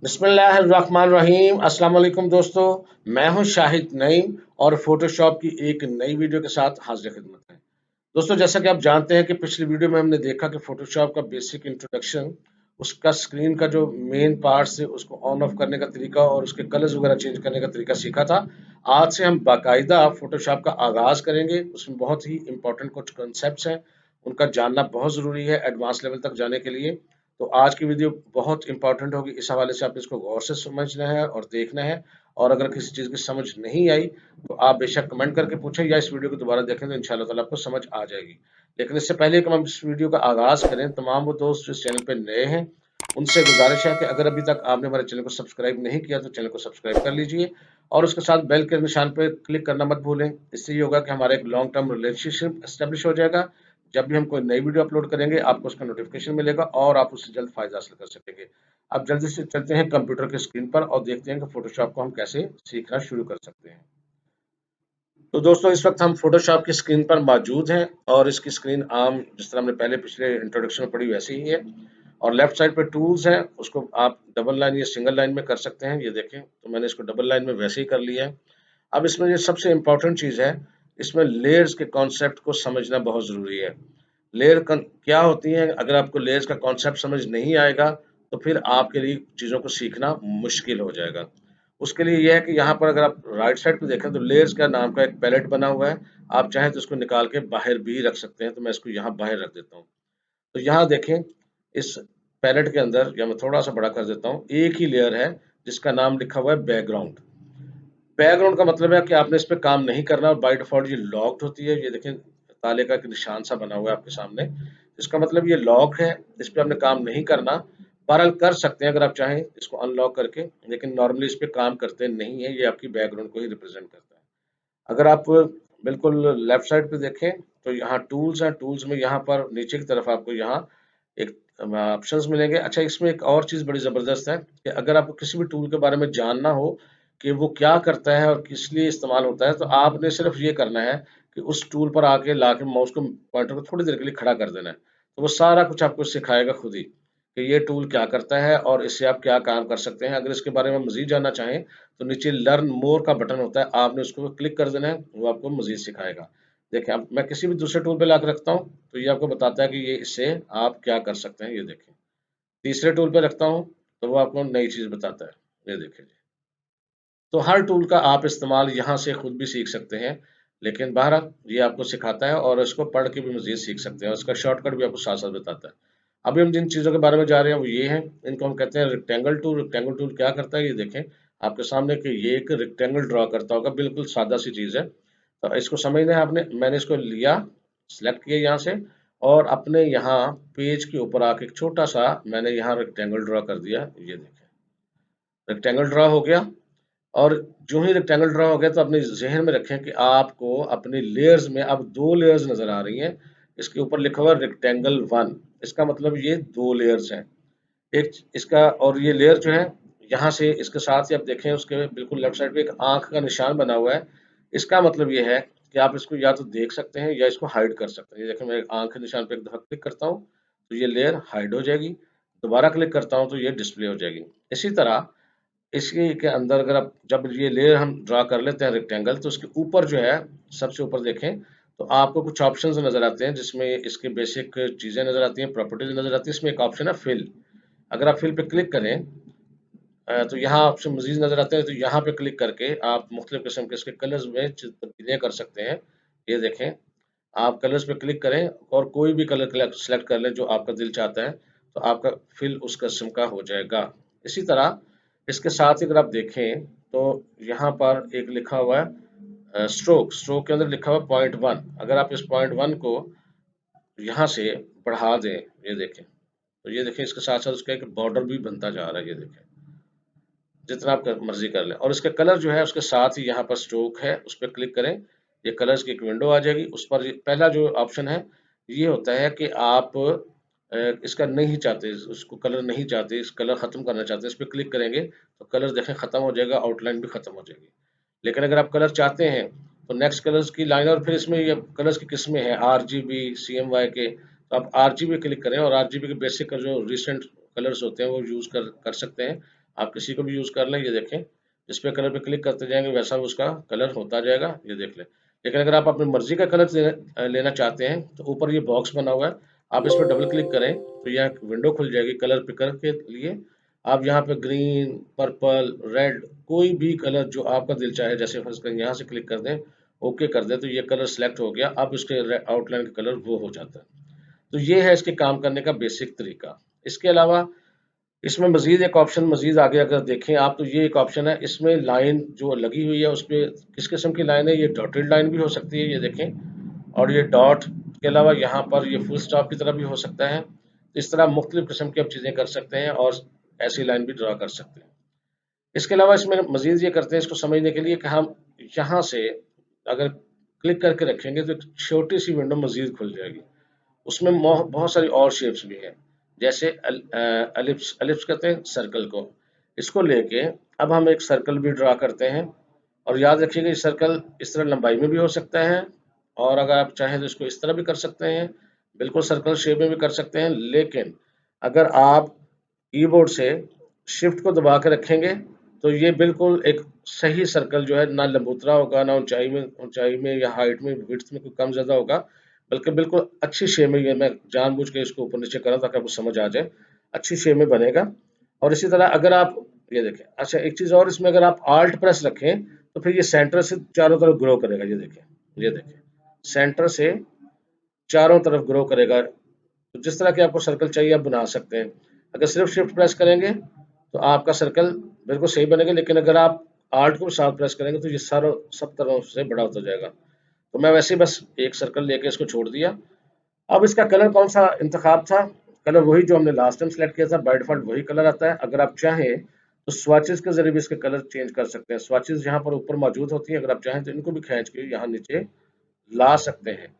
बिस्मिल्लाहिर्रहमानिर्रहीम। अस्सलाम वालेकुम दोस्तों, मैं हूं शाहिद नईम और फोटोशॉप की एक नई वीडियो के साथ हाजिर खिदमत है। दोस्तों, जैसा कि आप जानते हैं कि पिछली वीडियो में हमने देखा कि फोटोशॉप का बेसिक इंट्रोडक्शन, उसका स्क्रीन का जो मेन पार्ट्स है उसको ऑन ऑफ करने का तरीका और उसके कलर्स वगैरह चेंज करने का तरीका सीखा था। आज से हम बाकायदा फोटोशॉप का आगाज करेंगे। उसमें बहुत ही इंपॉर्टेंट कुछ कंसेप्ट हैं, उनका जानना बहुत ज़रूरी है एडवांस लेवल तक जाने के लिए। तो आज की वीडियो बहुत इंपॉर्टेंट होगी, इस हवाले से आपने इसको गौर से समझना है और देखना है। और अगर किसी चीज़ की समझ नहीं आई तो आप बेशक कमेंट करके पूछें या इस वीडियो को दोबारा देखें, तो इंशाल्लाह ताला आपको समझ आ जाएगी। लेकिन इससे पहले कि हम इस वीडियो का आगाज़ करें, तमाम वो दोस्त जो इस चैनल पे नए हैं उनसे गुजारिश है कि अगर अभी तक आपने हमारे चैनल को सब्सक्राइब नहीं किया तो चैनल को सब्सक्राइब कर लीजिए और उसके साथ बेल के निशान पर क्लिक करना मत भूलें। इससे ये होगा कि हमारा एक लॉन्ग टर्म रिलेशनशिप एस्टेब्लिश हो जाएगा। जब भी हम कोई नई वीडियो अपलोड करेंगे आपको उसका नोटिफिकेशन मिलेगा और आप उससे जल्द फायदा हासिल कर सकेंगे। अब जल्दी से चलते हैं कंप्यूटर की स्क्रीन पर और देखते हैं कि फोटोशॉप को हम कैसे सीखना शुरू कर सकते हैं। तो दोस्तों, इस वक्त हम फोटोशॉप की स्क्रीन पर मौजूद हैं और इसकी स्क्रीन आम जिस तरह हमने पहले पिछले इंट्रोडक्शन में पढ़ी वैसी ही है। और लेफ्ट साइड पे टूल्स हैं, उसको आप डबल लाइन या सिंगल लाइन में कर सकते हैं। ये देखें, तो मैंने इसको डबल लाइन में वैसे ही कर लिया है। अब इसमें ये सबसे इम्पोर्टेंट चीज़ है, इसमें लेयर्स के कॉन्सेप्ट को समझना बहुत ज़रूरी है। क्या होती हैं, अगर आपको लेयर्स का कॉन्सेप्ट समझ नहीं आएगा तो फिर आपके लिए चीज़ों को सीखना मुश्किल हो जाएगा। उसके लिए यह है कि यहाँ पर अगर आप राइट साइड पे देखें तो लेयर्स का नाम का एक पैलेट बना हुआ है। आप चाहें तो इसको निकाल के बाहर भी रख सकते हैं, तो मैं इसको यहाँ बाहर रख देता हूँ। तो यहाँ देखें, इस पैलेट के अंदर, या मैं थोड़ा सा बड़ा कर देता हूँ, एक ही लेयर है जिसका नाम लिखा हुआ है बैकग्राउंड। बैकग्राउंड का मतलब है कि आपने इस पे काम नहीं करना और बाय डिफॉल्ट ये लॉक्ड होती है। ये देखें, ताले का एक निशान सा बना हुआ है आपके सामने, इसका मतलब ये लॉक है, इस पे आपने काम नहीं करना। बहरहाल कर सकते हैं अगर आप चाहें इसको अनलॉक करके, लेकिन नॉर्मली इस पे काम करते नहीं है, ये आपकी बैकग्राउंड को ही रिप्रेजेंट करता है। अगर आप बिल्कुल लेफ्ट साइड पे देखें तो यहाँ टूल्स हैं, टूल्स में यहाँ पर नीचे की तरफ आपको यहाँ एक ऑप्शंस मिलेंगे। अच्छा, इसमें एक और चीज़ बड़ी ज़बरदस्त है कि अगर आपको किसी भी टूल के बारे में जानना हो कि वो क्या करता है और किस लिए इस्तेमाल होता है, तो आपने सिर्फ ये करना है कि उस टूल पर आके लाके माउस को पॉइंटर को थोड़ी देर के लिए खड़ा कर देना है, तो वो सारा कुछ आपको सिखाएगा खुद ही कि ये टूल क्या करता है और इससे आप क्या काम कर सकते हैं। अगर इसके बारे में मजीद जानना चाहें तो नीचे लर्न मोर का बटन होता है, आपने उसको क्लिक कर देना है, वो आपको मजीद सिखाएगा। देखिए, अब मैं किसी भी दूसरे टूल पे लाके रखता हूँ तो ये आपको बताता है कि ये इससे आप क्या कर सकते हैं। ये देखें, तीसरे टूल पे रखता हूँ तो वो आपको नई चीज़ बताता है। ये देखिए जी। तो हर टूल का आप इस्तेमाल यहाँ से खुद भी सीख सकते हैं, लेकिन बहरहाल ये आपको सिखाता है और इसको पढ़ के भी मज़ीद सीख सकते हैं और इसका शॉर्टकट भी आपको साथ-साथ बताता है। अभी हम जिन चीज़ों के बारे में जा रहे हैं वो ये हैं, इनको हम कहते हैं रेक्टेंगल टूल। रेक्टेंगल टूल क्या करता है, ये देखें आपके सामने कि ये एक रेक्टेंगल ड्रा करता होगा, बिल्कुल सादा सी चीज़ है। तो इसको समझना है आपने। मैंने इसको लिया, सेलेक्ट किया यहाँ से और अपने यहाँ पेज के ऊपर आके एक छोटा-सा मैंने यहाँ रेक्टेंगल ड्रा कर दिया। ये देखें, रेक्टेंगल ड्रा हो गया। और जो ही रेक्टेंगल ड्रा हो गया तो अपने ज़हन में रखें कि आपको अपनी लेयर्स में अब 2 लेयर्स नज़र आ रही हैं। इसके ऊपर लिखा हुआ है रेक्टेंगल 1, इसका मतलब ये 2 लेयर्स हैं। एक इसका, और ये लेयर जो है यहाँ से इसके साथ ही आप देखें उसके बिल्कुल लेफ्ट साइड पे एक आँख का निशान बना हुआ है। इसका मतलब ये है कि आप इसको या तो देख सकते हैं या इसको हाइड कर सकते हैं। ये देखें, मैं एक आँख के निशान पे एक दफ़ा क्लिक करता हूँ तो ये लेयर हाइड हो जाएगी। दोबारा क्लिक करता हूँ तो ये डिस्प्ले हो जाएगी। इसी तरह इसी के अंदर अगर आप जब ये लेयर हम ड्रा कर लेते हैं रेक्टेंगल, तो उसके ऊपर जो है, सबसे ऊपर देखें तो आपको कुछ ऑप्शंस नज़र आते हैं जिसमें इसके बेसिक चीज़ें नज़र आती हैं, प्रॉपर्टीज नज़र आती है। इसमें एक ऑप्शन है फिल। अगर आप फिल पे क्लिक करें तो यहाँ ऑप्शन मजीद नज़र आते हैं, तो यहाँ पे क्लिक करके आप मुख्तलिफ किस्म के इसके कलर्स में तब्दीलियाँ कर सकते हैं। ये देखें, आप कलर्स पे क्लिक करें और कोई भी कलर सेलेक्ट कर लें जो आपका दिल चाहता है, तो आपका फिल उस किस्म का हो जाएगा। इसी तरह इसके साथ ही अगर आप देखें तो यहाँ पर एक लिखा हुआ है स्ट्रोक। स्ट्रोक के अंदर लिखा हुआ है पॉइंट वन। अगर आप इस पॉइंट वन को यहाँ से बढ़ा दें, ये देखें, तो ये देखें इसके साथ साथ उसका एक बॉर्डर भी बनता जा रहा है। ये देखें, जितना आप मर्जी कर लें। और इसका कलर जो है उसके साथ ही यहाँ पर स्ट्रोक है, उस पर क्लिक करें, ये कलर्स की एक विंडो आ जाएगी। उस पर पहला जो ऑप्शन है ये होता है कि आप इसका नहीं चाहते, उसको कलर नहीं चाहते, इस कलर खत्म करना चाहते हैं, इस पर क्लिक करेंगे तो कलर देखें खत्म हो जाएगा, आउटलाइन भी खत्म हो जाएगी। लेकिन अगर आप कलर चाहते हैं तो नेक्स्ट कलर्स की लाइन, और फिर इसमें ये कलर्स की किस्में हैं RGB, CMY के, तो आप RGB क्लिक करें और RGB के बेसिक जो रिसेंट कलर्स होते हैं वो यूज़ कर कर सकते हैं। आप किसी को भी यूज़ कर लें। ये देखें, जिस पे कलर पे क्लिक करते जाएंगे वैसा उसका कलर होता जाएगा, ये देख लें। लेकिन अगर आप अपनी मर्जी का कलर लेना चाहते हैं तो ऊपर ये बॉक्स बना हुआ है, आप इस पर डबल क्लिक करें तो यह विंडो खुल जाएगी कलर पिकर के लिए। आप यहाँ पे ग्रीन, पर्पल, रेड, कोई भी कलर जो आपका दिल चाहे, जैसे फर्स्ट यहाँ से क्लिक कर दें, ओके कर दें, तो ये कलर सेलेक्ट हो गया। अब उसके आउटलाइन का कलर वो हो जाता है। तो ये है इसके काम करने का बेसिक तरीका। इसके अलावा इसमें मज़ीद एक ऑप्शन मज़ीद आगे अगर देखें आप, तो ये एक ऑप्शन है, इसमें लाइन जो लगी हुई है उस पे किस किस्म की लाइन है, ये डॉटेड लाइन भी हो सकती है, ये देखें, और ये डॉट के अलावा यहाँ पर ये फुल स्टॉप की तरह भी हो सकता है। तो इस तरह मुख्तलिफ किस्म की आप चीज़ें कर सकते हैं और ऐसी लाइन भी ड्रा कर सकते हैं। इसके अलावा इसमें मज़ीद ये करते हैं इसको समझने के लिए कि हम यहाँ से अगर क्लिक करके रखेंगे तो एक छोटी सी विंडो मज़ीद खुल जाएगी। उसमें बहुत सारी और शेप्स भी हैं, जैसे एलिप्स, एलिप्स कहते हैं सर्कल को। इसको लेके अब हम एक सर्कल भी ड्रा करते हैं, और याद रखिएगा ये सर्कल इस तरह लंबाई में भी हो सकता है, और अगर आप चाहें तो इसको इस तरह भी कर सकते हैं, बिल्कुल सर्कल शेप में भी कर सकते हैं। लेकिन अगर आप कीबोर्ड से शिफ्ट को दबा के रखेंगे तो ये बिल्कुल एक सही सर्कल जो है, ना लंबोतरा होगा, ना ऊंचाई में या हाइट में, विड्थ में कोई कम ज़्यादा होगा, बल्कि बिल्कुल अच्छी शेप में। ये मैं जानबूझ के इसको ऊपर नीचे कर रहा ताकि आपको समझ आ जाए, अच्छी शेप में बनेगा। और इसी तरह अगर आप ये देखें, अच्छा एक चीज़ और, इसमें अगर आप आल्ट प्रेस रखें तो फिर ये सेंटर से चारों तरफ ग्रो करेगा। ये देखें, ये देखें, सेंटर से चारों तरफ ग्रो करेगा। तो जिस तरह के आपको सर्कल चाहिए आप बना सकते हैं। अगर सिर्फ शिफ्ट प्रेस करेंगे तो आपका सर्कल बिल्कुल सही बनेगा, लेकिन अगर आप आल्ट को साथ प्रेस करेंगे तो ये सारों सब तरह से बड़ा होता जाएगा। तो मैं वैसे ही बस एक सर्कल लेके इसको छोड़ दिया। अब इसका कलर कौन सा इंतखाब था, कलर वही जो हमने लास्ट टाइम सेलेक्ट किया था, बाय डिफॉल्ट वही कलर आता है। अगर आप चाहें तो स्वाचेस के जरिए भी इसके कलर चेंज कर सकते हैं। स्वाचेस यहाँ पर ऊपर मौजूद होती हैं, अगर आप चाहें तो इनको भी खींच के यहाँ नीचे ला सकते हैं।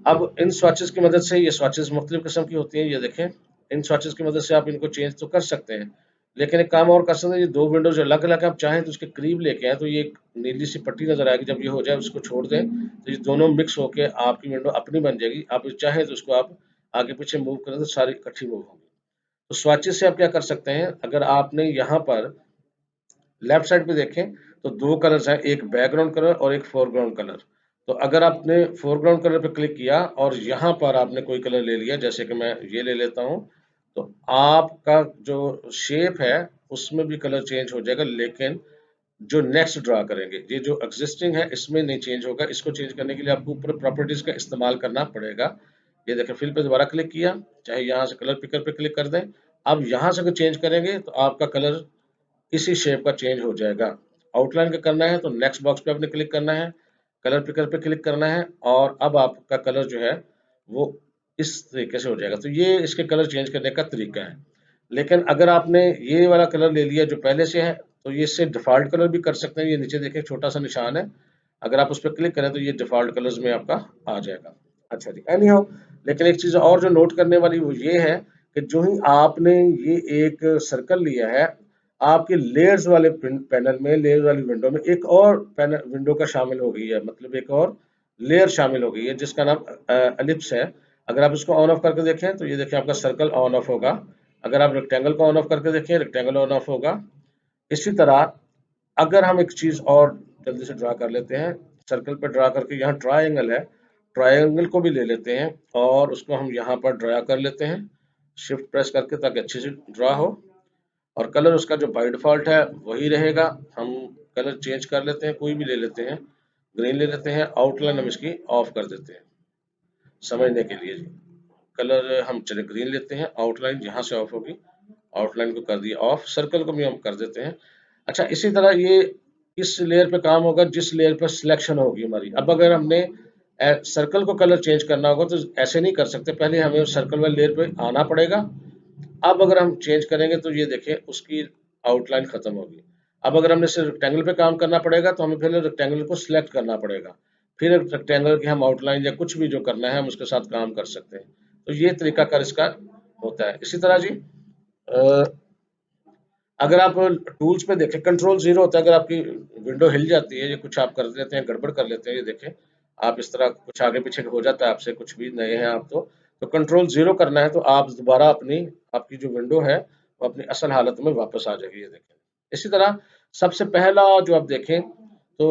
अब इन स्वॉचेस की मदद से, ये स्वॉचेस मुख्तलिफ किस्म की होती हैं, ये देखें, इन स्वॉचेस की मदद से आप इनको चेंज तो कर सकते हैं, लेकिन एक काम और कर सकते हैं, ये दो विंडोज अलग अलग आप चाहें तो उसके करीब लेके आए तो ये एक नीली सी पट्टी नजर आएगी। जब ये हो जाए उसको छोड़ दें तो ये दोनों मिक्स होके आपकी विंडो अपनी बन जाएगी। आप चाहें तो उसको आप आगे पीछे मूव करें तो सारी इकट्ठी मूव होगी। तो स्वॉचेस से आप क्या कर सकते हैं, अगर आपने यहाँ पर लेफ्ट साइड पे देखें तो दो कलर्स हैं, एक बैकग्राउंड कलर और एक फोरग्राउंड कलर। तो अगर आपने फोरग्राउंड कलर पे क्लिक किया और यहाँ पर आपने कोई कलर ले लिया, जैसे कि मैं ये ले लेता हूँ, तो आपका जो शेप है उसमें भी कलर चेंज हो जाएगा, लेकिन जो नेक्स्ट ड्रा करेंगे, ये जो एग्जिस्टिंग है इसमें नहीं चेंज होगा। इसको चेंज करने के लिए आपको ऊपर प्रॉपर्टीज का इस्तेमाल करना पड़ेगा। ये देखें, फिल पे दोबारा क्लिक किया, चाहे यहाँ से कलर पिकर पे क्लिक कर दें। अब यहाँ से अगर चेंज करेंगे तो आपका कलर इसी शेप का चेंज हो जाएगा। आउटलाइन का करना है तो नेक्स्ट बॉक्स पे आपने क्लिक करना है, कलर पिकर पे क्लिक करना है, और अब आपका कलर जो है वो इस तरीके से हो जाएगा। तो ये इसके कलर चेंज करने का तरीका है। लेकिन अगर आपने ये वाला कलर ले लिया जो पहले से है तो ये इससे डिफ़ॉल्ट कलर भी कर सकते हैं। ये नीचे देखें छोटा सा निशान है, अगर आप उस पर क्लिक करें तो ये डिफ़ॉल्ट कलर्स में आपका आ जाएगा। अच्छा जी, एनी हाउ, लेकिन एक चीज़ और जो नोट करने वाली वो ये है कि जो ही आपने ये एक सर्कल लिया है, आपके लेयर्स वाले पैनल में, लेयर्स वाली विंडो में एक और पैनल विंडो का शामिल हो गई है, मतलब एक और लेयर शामिल हो गई है जिसका नाम एलिप्स है। अगर आप इसको ऑन ऑफ करके देखें तो ये देखिए आपका सर्कल ऑन ऑफ होगा। अगर आप रेक्टेंगल को ऑन ऑफ करके देखें, रेक्टेंगल ऑन ऑफ होगा। इसी तरह अगर हम एक चीज और जल्दी से ड्रा कर लेते हैं, सर्कल पे ड्रा करके, यहाँ ट्रायंगल है, ट्रायंगल को भी ले लेते हैं और उसको हम यहाँ पर ड्रा कर लेते हैं शिफ्ट प्रेस करके, ताकि अच्छे से ड्रा हो। और कलर उसका जो बाय डिफ़ॉल्ट है वही रहेगा। हम कलर चेंज कर लेते हैं, कोई भी ले लेते हैं, ग्रीन ले लेते हैं, आउटलाइन हम इसकी ऑफ कर देते हैं समझने के लिए जी। कलर हम चले ग्रीन लेते हैं, आउटलाइन यहाँ से ऑफ होगी, आउटलाइन को कर दिया ऑफ, सर्कल को भी हम कर देते हैं। अच्छा, इसी तरह ये इस लेयर पे काम होगा जिस लेयर पर सिलेक्शन होगी हमारी। अब अगर हमने सर्कल को कलर चेंज करना होगा तो ऐसे नहीं कर सकते, पहले हमें उस सर्कल वाले लेयर पे आना पड़ेगा। अब अगर हम चेंज करेंगे तो ये देखें उसकी आउटलाइन खत्म होगी। अब अगर हमने सिर्फ रेक्टेंगल पे काम करना पड़ेगा तो हमें पहले रेक्टेंगल को सिलेक्ट करना पड़ेगा, फिर रेक्टेंगल की हम आउटलाइन या कुछ भी जो करना है हम उसके साथ काम कर सकते हैं। तो ये तरीका कर इसका होता है। इसी तरह जी अगर आप टूल्स पे देखें, कंट्रोल जीरो होता है, अगर आपकी विंडो हिल जाती है, ये कुछ आप कर लेते हैं, गड़बड़ कर लेते हैं, ये देखें आप इस तरह कुछ आगे पीछे हो जाता है आपसे, कुछ भी नए हैं आप तो कंट्रोल जीरो करना है तो आप दोबारा अपनी आपकी जो विंडो है वो अपनी असल हालत में वापस आ जाएगी, ये देखें। इसी तरह सबसे पहला जो आप देखें तो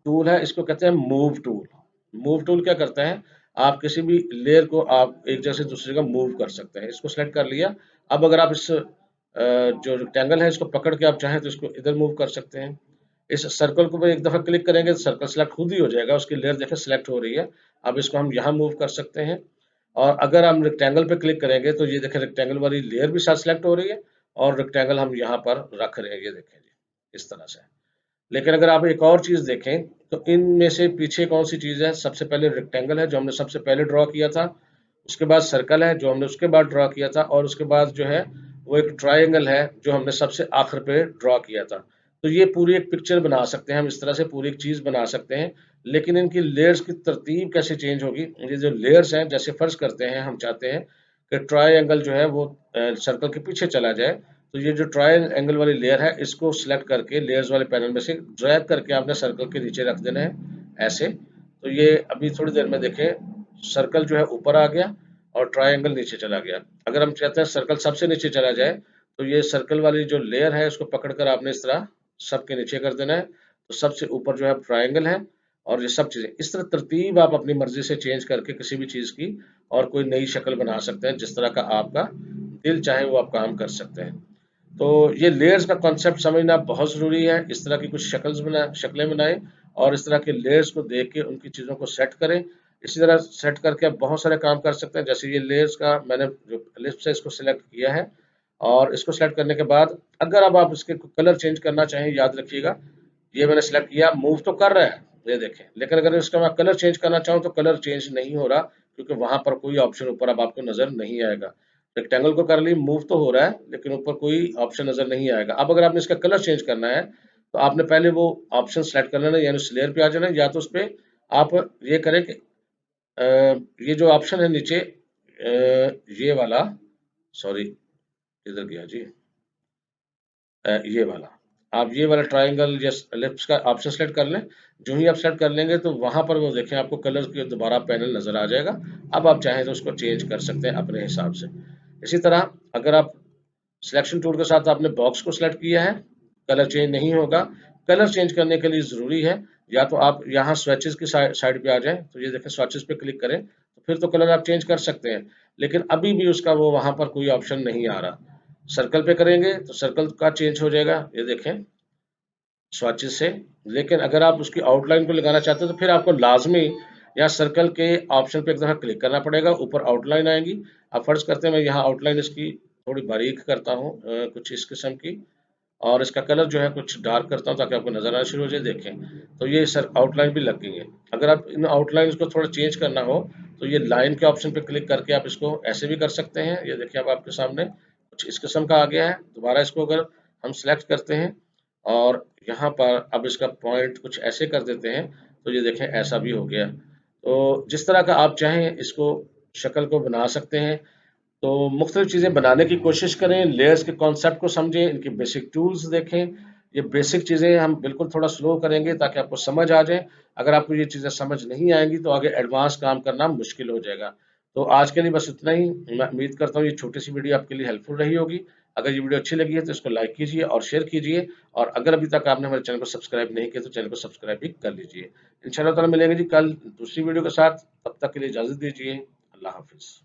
टूल है, इसको कहते हैं मूव टूल। मूव टूल क्या करता है, आप किसी भी लेयर को आप एक जगह से दूसरी जगह मूव कर सकते हैं। इसको सेलेक्ट कर लिया। अब अगर आप इस जो रेक्टेंगल है इसको पकड़ के आप चाहें तो इसको इधर मूव कर सकते हैं। इस सर्कल को भी एक दफा क्लिक करेंगे तो सर्कल सेलेक्ट खुद ही हो जाएगा, उसकी लेयर देखें सेलेक्ट हो रही है। अब इसको हम यहाँ मूव कर सकते हैं। और अगर हम रेक्टेंगल पे क्लिक करेंगे तो ये देखें रेक्टेंगल वाली लेयर भी साथ सेलेक्ट हो रही है और रेक्टेंगल हम यहाँ पर रख रहे हैं, ये देखें जी, इस तरह से। लेकिन अगर आप एक और चीज़ देखें तो इनमें से पीछे कौन सी चीज़ है, सबसे पहले रेक्टेंगल है जो हमने सबसे पहले ड्रॉ किया था, उसके बाद सर्कल है जो हमने उसके बाद ड्रॉ किया था, और उसके बाद जो है वो एक ट्रायंगल है जो हमने सबसे आखिर पे ड्रॉ किया था। तो ये पूरी एक पिक्चर बना सकते हैं हम, इस तरह से पूरी एक चीज़ बना सकते हैं। लेकिन इनकी लेयर्स की तरतीब कैसे चेंज होगी, ये जो लेयर्स हैं, जैसे फर्ज करते हैं हम चाहते हैं कि ट्रायंगल जो है वो सर्कल के पीछे चला जाए, तो ये जो ट्रायंगल वाली लेयर है इसको सिलेक्ट करके लेयर्स वाले पैनल में से ड्रैग करके आपने सर्कल के नीचे रख देना है, ऐसे। तो ये अभी थोड़ी देर में देखें सर्कल जो है ऊपर आ गया और ट्रायंगल नीचे चला गया। अगर हम चाहते हैं सर्कल सबसे नीचे चला जाए तो ये सर्कल वाली जो लेयर है उसको पकड़कर आपने इस तरह सबके नीचे कर देना है, तो सबसे ऊपर जो है ट्रायंगल है और ये सब चीजें इस तरह तरतीब आप अपनी मर्जी से चेंज करके किसी भी चीज की और कोई नई शक्ल बना सकते हैं, जिस तरह का आपका दिल चाहे वो आप काम कर सकते हैं। तो ये लेयर्स का कॉन्सेप्ट समझना बहुत ज़रूरी है। इस तरह की कुछ शक्लें बनाएं और इस तरह के लेयर्स को देख के उनकी चीज़ों को सेट करें। इसी तरह सेट करके आप बहुत सारे काम कर सकते हैं। जैसे ये लेयर्स का मैंने जो लिस्ट है इसको सिलेक्ट किया है, और इसको सिलेक्ट करने के बाद अगर अब आप इसके कलर चेंज करना चाहें, याद रखिएगा ये मैंने सेलेक्ट किया, मूव तो कर रहा है ये देखें, लेकिन अगर इसका मैं कलर चेंज करना चाहूँ तो कलर चेंज नहीं हो रहा, क्योंकि वहां पर कोई ऑप्शन ऊपर अब आपको नजर नहीं आएगा। रेक्टेंगल को कर ली, मूव तो हो रहा है लेकिन ऊपर कोई ऑप्शन नजर नहीं आएगा। अब अगर आपने इसका कलर चेंज करना है तो आपने पहले वो ऑप्शन सेलेक्ट कर लेना, यानी उस लेयर पे आ जाना, या तो उस पे आप ये करें कि अ, ये जो ऑप्शन है नीचे ये वाला, सॉरी इधर गया जी, ये वाला, आप ये वाला ट्रायंगल या एलिप्स का ऑप्शन सेलेक्ट कर लें। जो ही आप सेलेक्ट कर लेंगे तो वहां पर वो देखें आपको कलर के दोबारा पैनल नजर आ जाएगा। अब आप चाहें तो उसको चेंज कर सकते हैं अपने हिसाब से। इसी तरह अगर आप सिलेक्शन टूल के साथ आपने बॉक्स को सिलेक्ट किया है, कलर चेंज नहीं होगा। कलर चेंज करने के लिए ज़रूरी है या तो आप यहाँ स्विचेस की साइड पे आ जाएं, तो ये देखें स्विचेस पे क्लिक करें तो फिर तो कलर आप चेंज कर सकते हैं, लेकिन अभी भी उसका वो वहाँ पर कोई ऑप्शन नहीं आ रहा। सर्कल पे करेंगे तो सर्कल का चेंज हो जाएगा, ये देखें स्वॉचेस से। लेकिन अगर आप उसकी आउटलाइन को लगाना चाहते हैं तो फिर आपको लाजमी या सर्कल के ऑप्शन पे एक दफ़ा क्लिक करना पड़ेगा, ऊपर आउटलाइन आएगी। अब फर्ज करते हैं मैं यहाँ आउटलाइन इसकी थोड़ी बारीक करता हूँ, कुछ इस किस्म की, और इसका कलर जो है कुछ डार्क करता हूँ ताकि आपको नजर आना शुरू हो जाए, देखें तो ये सर आउटलाइन भी लग गई है। अगर आप इन आउटलाइन को थोड़ा चेंज करना हो तो ये लाइन के ऑप्शन पे क्लिक करके आप इसको ऐसे भी कर सकते हैं, ये देखिए अब आपके सामने कुछ इस किस्म का आ गया है। दोबारा इसको अगर हम सेलेक्ट करते हैं और यहाँ पर अब इसका पॉइंट कुछ ऐसे कर देते हैं तो ये देखें ऐसा भी हो गया। तो जिस तरह का आप चाहें इसको शक्ल को बना सकते हैं। तो मुख्तलिफ चीज़ें बनाने की कोशिश करें, लेयर्स के कॉन्सेप्ट को समझें, इनके बेसिक टूल्स देखें। ये बेसिक चीज़ें हम बिल्कुल थोड़ा स्लो करेंगे ताकि आपको समझ आ जाए। अगर आपको ये चीज़ें समझ नहीं आएंगी तो आगे एडवांस काम करना मुश्किल हो जाएगा। तो आज के लिए बस इतना ही। मैं उम्मीद करता हूँ ये छोटी सी वीडियो आपके लिए हेल्पफुल रही होगी। अगर ये वीडियो अच्छी लगी है तो इसको लाइक कीजिए और शेयर कीजिए, और अगर अभी तक आपने हमारे चैनल को सब्सक्राइब नहीं किया तो चैनल को सब्सक्राइब भी कर लीजिए। इंशाल्लाह ताला मिलेंगे जी कल दूसरी वीडियो के साथ, तब तक के लिए इजाज़त दीजिए। अल्लाह हाफिज़।